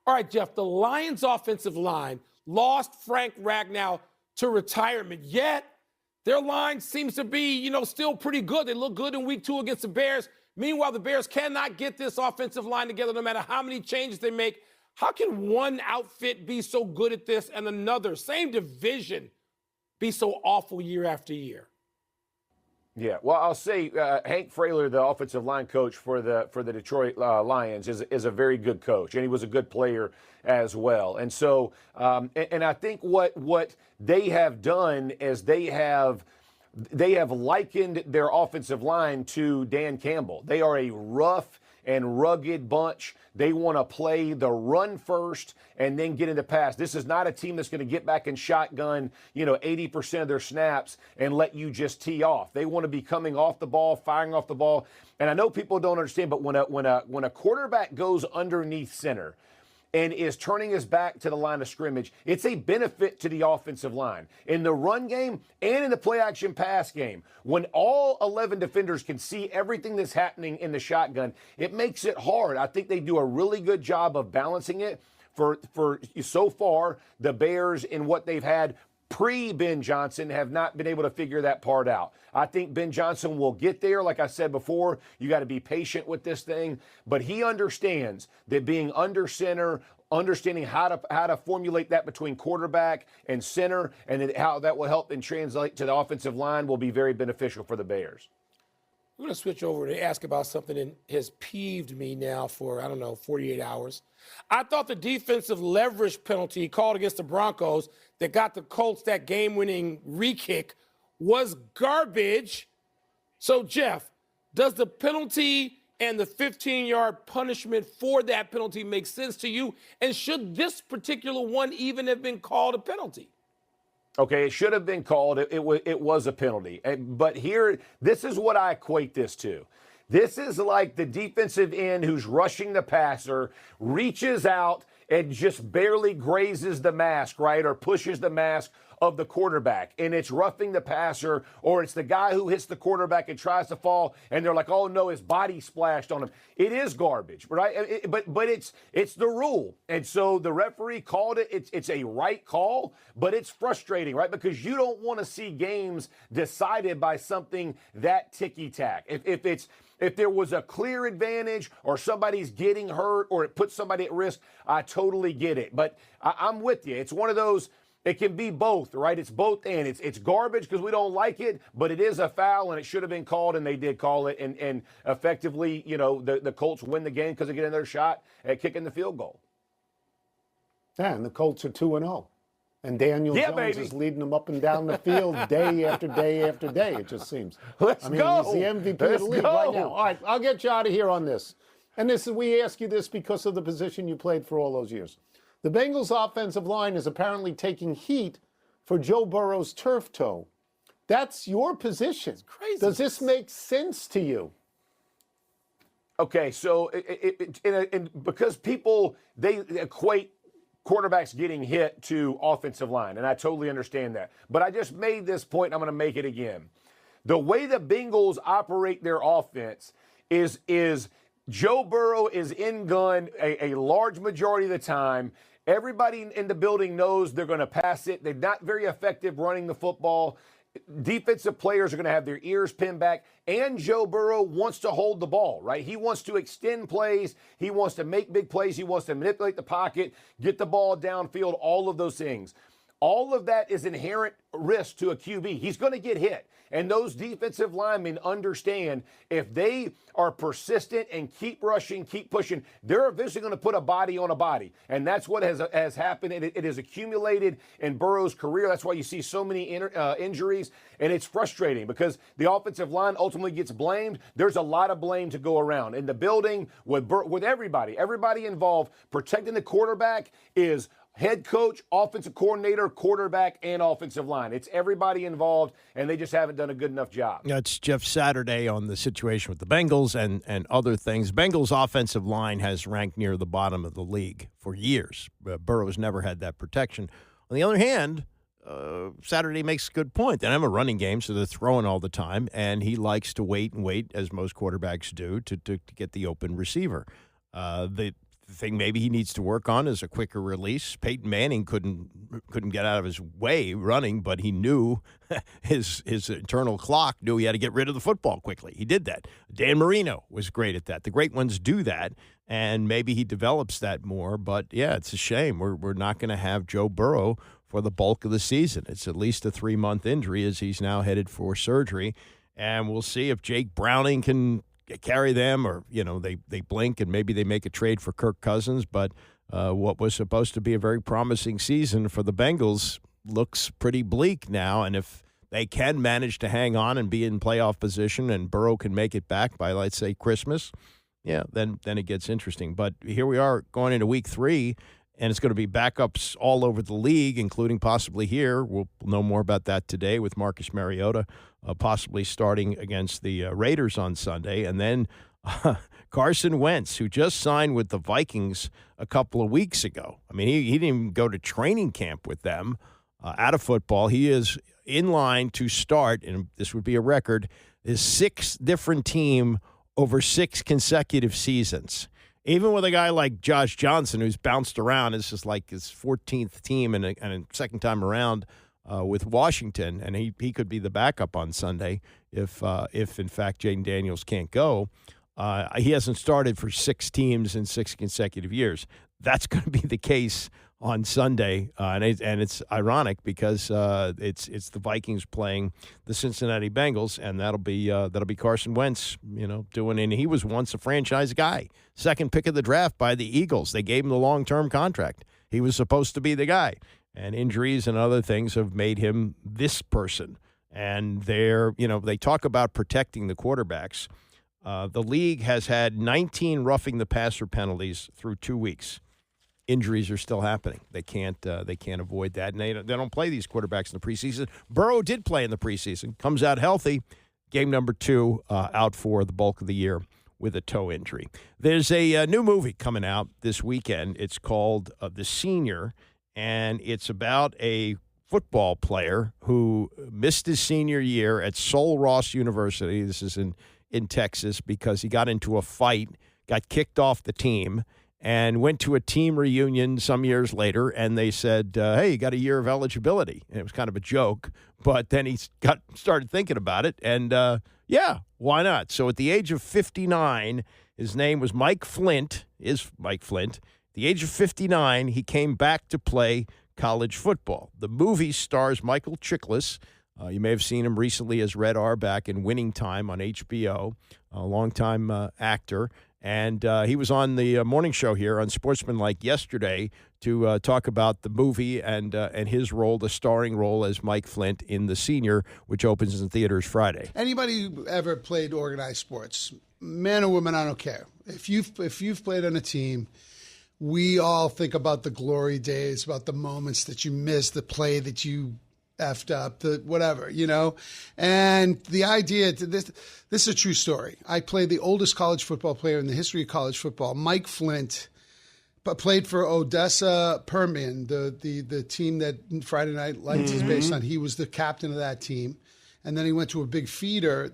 All right, Jeff, the Lions offensive line lost Frank Ragnow to retirement, yet their line seems to be, still pretty good. They look good in week 2 against the Bears. Meanwhile, the Bears cannot get this offensive line together no matter how many changes they make. How can one outfit be so good at this and another, same division, be so awful year after year?
Yeah, well, I'll say Hank Frailer, the offensive line coach for the Detroit Lions, is a very good coach, and he was a good player as well. And so, and I think what they have done is they have likened their offensive line to Dan Campbell. They are a rough and rugged bunch. They want to play the run first and then get into pass. This is not a team that's going to get back in shotgun, 80% of their snaps and let you just tee off. They want to be coming off the ball, firing off the ball. And I know people don't understand, but when a quarterback goes underneath center and is turning his back to the line of scrimmage, it's a benefit to the offensive line. In the run game and in the play-action pass game, when all 11 defenders can see everything that's happening in the shotgun, it makes it hard. I think they do a really good job of balancing it. For so far, the Bears in what they've had pre-Ben Johnson have not been able to figure that part out. I think Ben Johnson will get there. Like I said before, you got to be patient with this thing. But he understands that being under center, understanding how to formulate that between quarterback and center, and then how that will help and translate to the offensive line will be very beneficial for the Bears.
I'm going to switch over to ask about something that has peeved me now for, 48 hours. I thought the defensive leverage penalty called against the Broncos that got the Colts that game-winning re-kick was garbage. So, Jeff, does the penalty and the 15-yard punishment for that penalty make sense to you? And should this particular one even have been called a penalty?
Okay, it should have been called. It was a penalty. But here, this is what I equate this to. This is like the defensive end who's rushing the passer, reaches out and just barely grazes the mask, right, or pushes the mask of the quarterback, and it's roughing the passer, or it's the guy who hits the quarterback and tries to fall, and they're like, oh, no, his body splashed on him. It is garbage, right? But it's the rule. And so the referee called it. It's a right call, but it's frustrating, right? Because you don't want to see games decided by something that ticky-tack. If there was a clear advantage or somebody's getting hurt or it puts somebody at risk, I totally get it. But I'm with you. It's one of those, it can be both, right? It's both and. It's garbage because we don't like it, but it is a foul and it should have been called, and they did call it. And effectively, the Colts win the game because they get another shot at kicking the field goal.
Yeah, and the Colts are 2-0. And Daniel Jones is leading them up and down the field day after day after day, it just seems.
Let's go.
He's the MVP of the league right now. All right, I'll get you out of here on this. And we ask you this because of the position you played for all those years. The Bengals' offensive line is apparently taking heat for Joe Burrow's turf toe. That's your position. It's crazy. Does this make sense to you?
Okay, so because people, they equate quarterbacks getting hit to offensive line, and I totally understand that. But I just made this point, and I'm going to make it again. The way the Bengals operate their offense is Joe Burrow is in gun a large majority of the time. Everybody in the building knows they're going to pass it. They're not very effective running the football. Defensive players are going to have their ears pinned back, and Joe Burrow wants to hold the ball, right? He wants to extend plays. He wants to make big plays. He wants to manipulate the pocket, get the ball downfield, all of those things. All of that is inherent risk to a QB. He's going to get hit. And those defensive linemen understand if they are persistent and keep rushing, keep pushing, they're eventually going to put a body on a body. And that's what has happened. It has accumulated in Burrow's career. That's why you see so many injuries. And it's frustrating because the offensive line ultimately gets blamed. There's a lot of blame to go around. In the building, with everybody involved, protecting the quarterback is head coach, offensive coordinator, quarterback, and offensive line. It's everybody involved, and they just haven't done a good enough job.
It's Jeff Saturday on the situation with the Bengals and other things. Bengals' offensive line has ranked near the bottom of the league for years. Burrow's never had that protection. On the other hand, Saturday makes a good point. They don't have a running game, so they're throwing all the time, and he likes to wait, as most quarterbacks do, to get the open receiver. The thing maybe he needs to work on is a quicker release. Peyton Manning couldn't get out of his way running, but he knew his internal clock knew he had to get rid of the football quickly. He did that. Dan Marino was great at that. The great ones do that, and maybe he develops that more. But, yeah, it's a shame. We're not going to have Joe Burrow for the bulk of the season. It's at least a 3-month injury as he's now headed for surgery. And we'll see if Jake Browning can carry them, or they blink and maybe they make a trade for Kirk Cousins. But what was supposed to be a very promising season for the Bengals looks pretty bleak now. And if they can manage to hang on and be in playoff position, and Burrow can make it back by, let's say, Christmas, then it gets interesting. But here we are going into week 3, and it's going to be backups all over the league, including possibly here. We'll know more about that today with Marcus Mariota possibly starting against the Raiders on Sunday. And then Carson Wentz, who just signed with the Vikings a couple of weeks ago. I mean, he didn't even go to training camp with them out of football. He is in line to start, and this would be a record, his 6th different team over 6 consecutive seasons. Even with a guy like Josh Johnson, who's bounced around, it's just like his 14th team and a second time around with Washington, and he could be the backup on Sunday if in fact Jayden Daniels can't go. He hasn't started for 6 teams in 6 consecutive years. That's going to be the case on Sunday, and it's ironic because it's the Vikings playing the Cincinnati Bengals, and that'll be Carson Wentz, doing. And he was once a franchise guy, 2nd pick of the draft by the Eagles. They gave him the long-term contract. He was supposed to be the guy, and injuries and other things have made him this person. And they talk about protecting the quarterbacks. The league has had 19 roughing the passer penalties through 2 weeks. Injuries are still happening. They can't avoid that, and they don't play these quarterbacks in the preseason. Burrow did play in the preseason, comes out healthy. Game number 2, out for the bulk of the year with a toe injury. There's a new movie coming out this weekend. It's called The Senior, and it's about a football player who missed his senior year at Sul Ross University. This is in Texas because he got into a fight, got kicked off the team, and went to a team reunion some years later, and they said, hey, you got a year of eligibility. And it was kind of a joke, but then he started thinking about it, and yeah, why not? So at the age of 59, his name was Mike Flint, At the age of 59, he came back to play college football. The movie stars Michael Chiklis. You may have seen him recently as Red Auerbach in Winning Time on HBO, a longtime actor. And he was on the morning show here on Sportsmanlike yesterday to talk about the movie and his role, the starring role as Mike Flint in The Senior, which opens in theaters Friday.
Anybody who ever played organized sports, man or woman, I don't care. If you've played on a team, we all think about the glory days, about the moments that you missed, the play that you effed up, the whatever, And the idea, this is a true story. I played the oldest college football player in the history of college football. Mike Flint played for Odessa Permian, the team that Friday Night Lights is based on. He was the captain of that team. And then he went to a big feeder,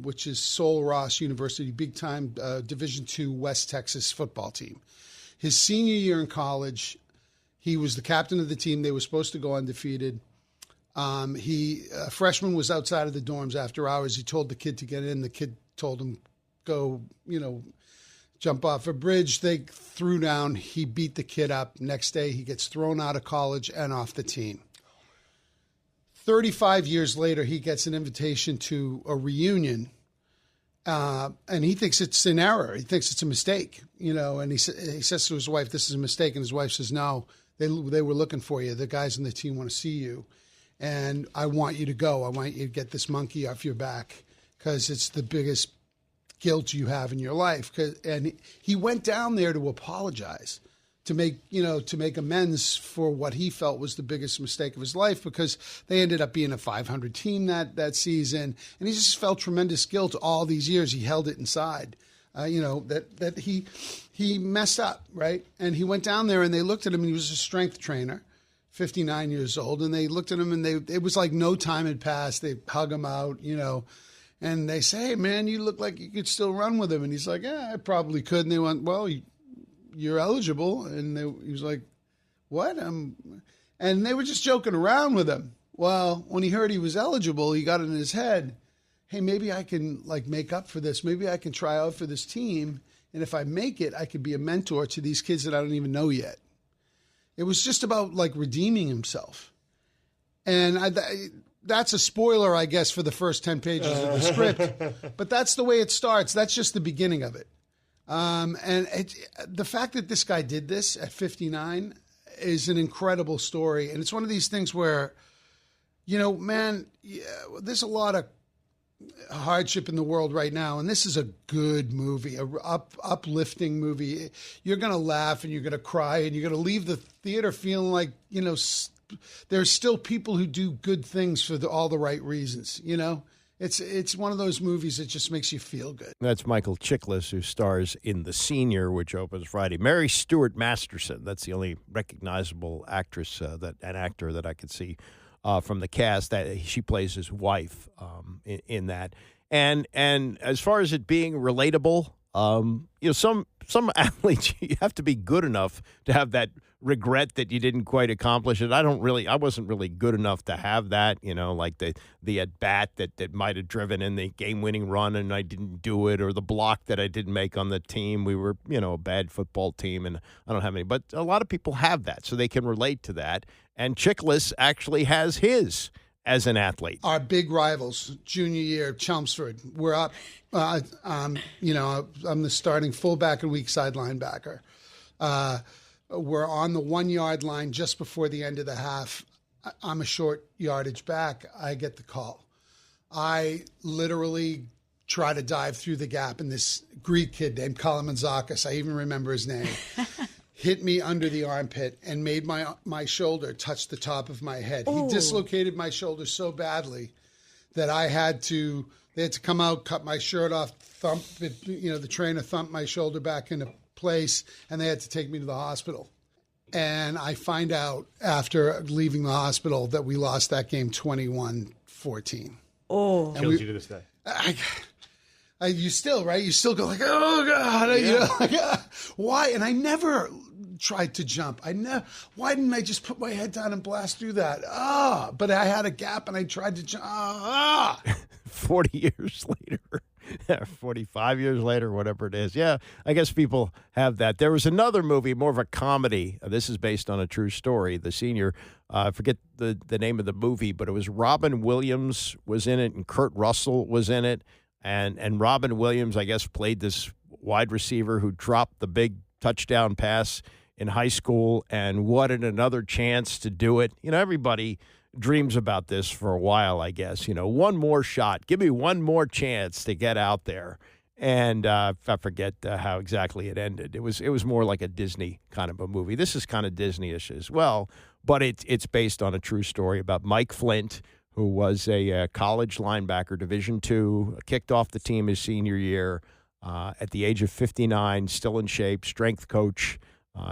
which is Sul Ross University, big-time Division II West Texas football team. His senior year in college, he was the captain of the team. They were supposed to go undefeated. Freshman was outside of the dorms after hours. He told the kid to get in. The kid told him, go, jump off a bridge. They threw down. He beat the kid up. Next day, he gets thrown out of college and off the team. 35 years later, he gets an invitation to a reunion, and he thinks it's an error. He thinks it's a mistake, and he says to his wife, this is a mistake. And his wife says, no, they were looking for you. The guys on the team want to see you. And I want you to go. I want you to get this monkey off your back because it's the biggest guilt you have in your life. And he went down there to apologize, to make amends for what he felt was the biggest mistake of his life, because they ended up being a 500 team that season. And he just felt tremendous guilt all these years. He held it inside, that he messed up, right? And he went down there and they looked at him, and he was a strength trainer. 59 years old, and they looked at him, and it was like no time had passed. They hug him out, and they say, hey, man, you look like you could still run with him. And he's like, yeah, I probably could. And they went, well, you're eligible. And he was like, what? And they were just joking around with him. Well, when he heard he was eligible, he got it in his head, hey, maybe I can make up for this. Maybe I can try out for this team. And if I make it, I could be a mentor to these kids that I don't even know yet. It was just about redeeming himself. And that's a spoiler, I guess, for the first 10 pages of the script. But that's the way it starts. That's just the beginning of it. The fact that this guy did this at 59 is an incredible story. And it's one of these things where, there's a lot of hardship in the world right now, and this is a good movie, uplifting movie. You're going to laugh and you're going to cry and you're going to leave the theater feeling like there's still people who do good things for all the right reasons. It's one of those movies that just makes you feel good.
That's Michael Chiklis, who stars in The Senior, which opens Friday. Mary Stuart Masterson, that's the only recognizable actress an actor that I could see from the cast, that she plays his wife in that. And as far as it being relatable, some athletes, you have to be good enough to have that regret that you didn't quite accomplish it. I wasn't really good enough to have that, like the at bat that might have driven in the game winning run and I didn't do it, or the block that I didn't make on the team. We were, a bad football team, and I don't have any, but a lot of people have that, so they can relate to that. And Chiklis actually has his as an athlete.
Our big rivals, junior year, Chelmsford. We're up. I'm the starting fullback and weak side linebacker. We're on the 1 yard line just before the end of the half. I'm a short yardage back. I get the call. I literally try to dive through the gap, and this Greek kid named Kalamantzakis, I even remember his name, hit me under the armpit and made my shoulder touch the top of my head.
Ooh.
He dislocated my shoulder so badly that they had to come out, cut my shirt off, thump it, the trainer thumped my shoulder back into place, and they had to take me to the hospital. And I find out after leaving the hospital that we lost that game 21-14.
Oh.
Kills you to this day.
You still, right? You still go like, oh God, why? And I never tried to jump. Why didn't I just put my head down and blast through that? But I had a gap and I tried to jump.
40 years later, 45 years later, whatever it is. Yeah, I guess people have that. There was another movie, more of a comedy. This is based on a true story. The Senior, I forget the name of the movie, but it was Robin Williams was in it and Kurt Russell was in it. And Robin Williams, I guess, played this wide receiver who dropped the big touchdown pass in high school and wanted another chance to do it. Everybody dreams about this for a while, I guess. One more shot. Give me one more chance to get out there. And I forget how exactly it ended. It was more like a Disney kind of a movie. This is kind of Disney-ish as well, but it's based on a true story about Mike Flint, who was a college linebacker, Division II, kicked off the team his senior year at the age of 59, still in shape, strength coach,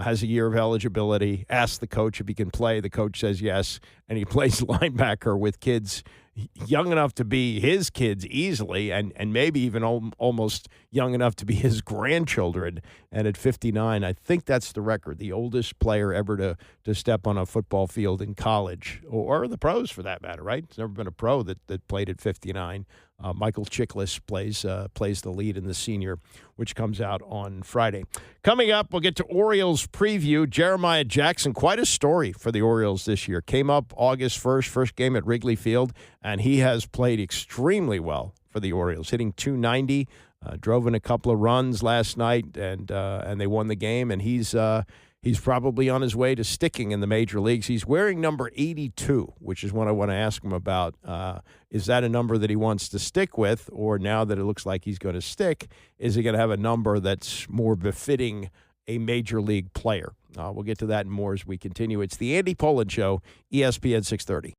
has a year of eligibility, asks the coach if he can play. The coach says yes, and he plays linebacker with kids young enough to be his kids easily and maybe even almost young enough to be his grandchildren. And at 59, I think that's the record, the oldest player ever to step on a football field in college or the pros for that matter, right? There's never been a pro that played at 59. Michael Chiklis plays the lead in The Senior, which comes out on Friday. Coming up, we'll get to Orioles preview. Jeremiah Jackson, quite a story for the Orioles this year. Came up August 1st, first game at Wrigley Field, and he has played extremely well for the Orioles, hitting .290, drove in a couple of runs last night, and they won the game, and he's probably on his way to sticking in the major leagues. He's wearing number 82, which is what I want to ask him about. Is that a number that he wants to stick with, or now that it looks like he's going to stick, is he going to have a number that's more befitting a major league player? We'll get to that and more as we continue. It's the Andy Pollin Show, ESPN 630.